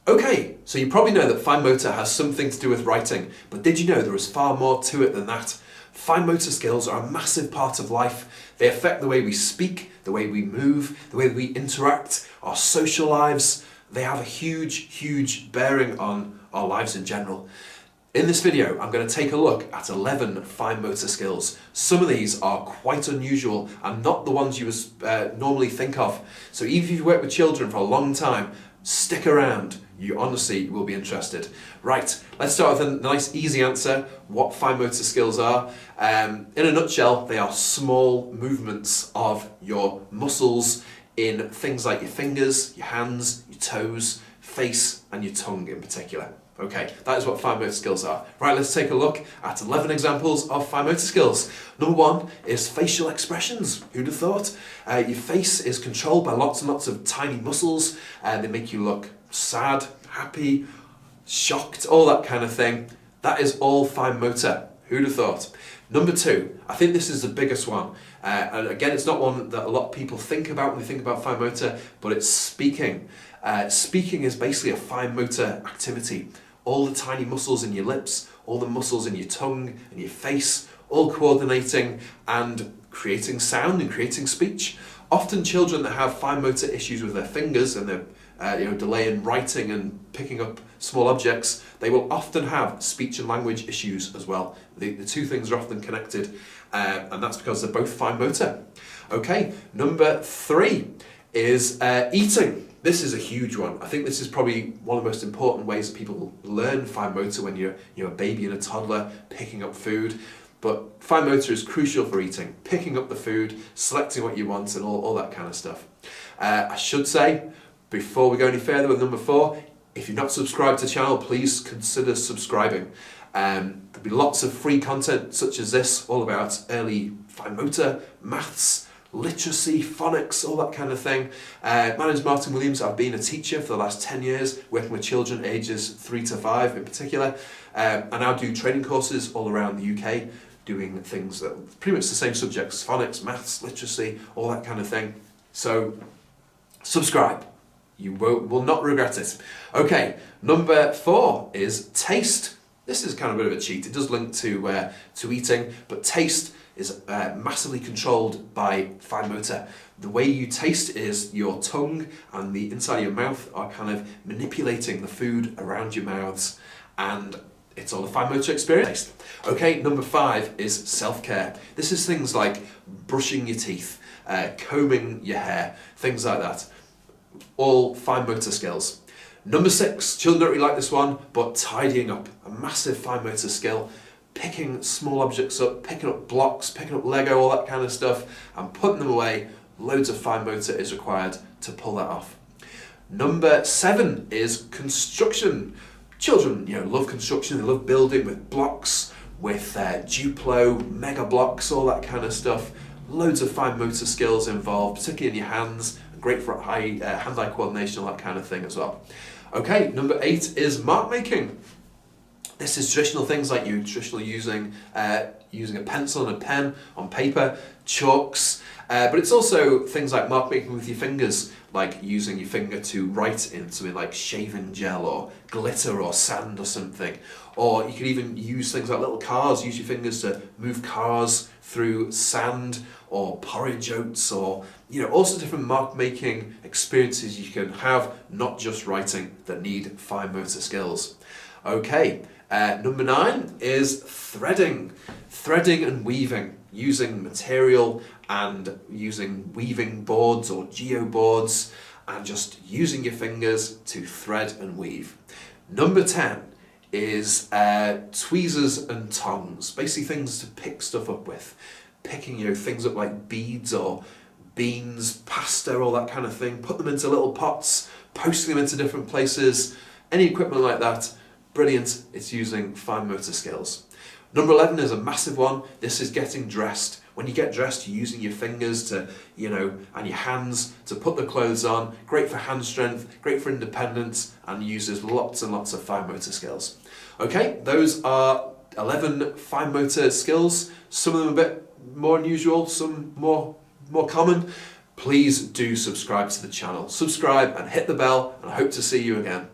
Okay, so you probably know that fine motor has something to do with writing, but did you know there is far more to it than that? Fine motor skills are a massive part of life. They affect the way we speak, the way we move, the way we interact, our social lives. They have a huge bearing on our lives in general. In this video, I'm going to take a look at 11 fine motor skills. Some of these are quite unusual and not the ones you would normally think of. So even if you've worked with children for a long time, stick around. You honestly will be interested. Right, let's start with a nice easy answer. What fine motor skills are. In a nutshell, they are small movements of your muscles in things like your fingers, your hands, your toes, face and your tongue in particular. Okay, that is what fine motor skills are. Right, let's take a look at 11 examples of fine motor skills. Number one is facial expressions. Who'd have thought? Your face is controlled by lots and lots of tiny muscles. They make you look sad, happy, shocked, all that kind of thing. That is all fine motor. Who'd have thought? Number two, I think this is the biggest one. And again, it's not one that a lot of people think about when they think about fine motor, but it's speaking. Speaking is basically a fine motor activity. All the tiny muscles in your lips, all the muscles in your tongue and your face, all coordinating and creating sound and creating speech. Often children that have fine motor issues with their fingers and their delay in writing and picking up small objects, they will often have speech and language issues as well. The two things are often connected, and that's because they're both fine motor. Okay, number three is eating. This is a huge one. I think this is probably one of the most important ways that people learn fine motor when you're a baby and a toddler, picking up food. But fine motor is crucial for eating, picking up the food, selecting what you want and all that kind of stuff. I should say, before we go any further with number four, if you're not subscribed to the channel, please consider subscribing. There'll be lots of free content such as this, all about early fine motor, maths, literacy, phonics, all that kind of thing. My name is Martin Williams. I've been a teacher for the last 10 years, working with children ages 3 to 5 in particular. I now do training courses all around the UK, doing things that pretty much the same subjects, phonics, maths, literacy, all that kind of thing. So subscribe. You will not regret it. Okay, number four is taste. This is kind of a bit of a cheat. It does link to eating, but taste is massively controlled by fine motor. The way you taste is your tongue and the inside of your mouth are kind of manipulating the food around your mouths, and it's all a fine motor experience. Okay, number five is self-care. This is things like brushing your teeth, combing your hair, things like that. All fine motor skills. Number six, children don't really like this one, but tidying up, a massive fine motor skill. Picking small objects up, picking up blocks, picking up Lego, all that kind of stuff, and putting them away. Loads of fine motor is required to pull that off. Number seven is construction. Children, love construction. They love building with blocks, with Duplo, mega blocks, all that kind of stuff. Loads of fine motor skills involved, particularly in your hands. Great for hand-eye coordination, all that kind of thing as well. Okay, number eight is mark making. This is traditional things like using a pencil and a pen on paper, chalks, but it's also things like mark making with your fingers, like using your finger to write in something like shaving gel or glitter or sand or something. Or you could even use things like little cars, use your fingers to move cars through sand or porridge oats, or all sorts of different mark making experiences you can have, not just writing, that need fine motor skills. Okay. Number nine is threading. Threading and weaving, using material and using weaving boards or geo boards and just using your fingers to thread and weave. Number 10 is tweezers and tongs, basically things to pick stuff up with. Picking things up like beads or beans, pasta, all that kind of thing, put them into little pots, posting them into different places, any equipment like that. Brilliant, it's using fine motor skills. Number 11 is a massive one. This is getting dressed. When you get dressed, you're using your fingers to, and your hands to put the clothes on. Great for hand strength, great for independence, and uses lots and lots of fine motor skills. Okay, those are 11 fine motor skills. Some of them a bit more unusual, some more common. Please do subscribe to the channel. Subscribe and hit the bell, and I hope to see you again.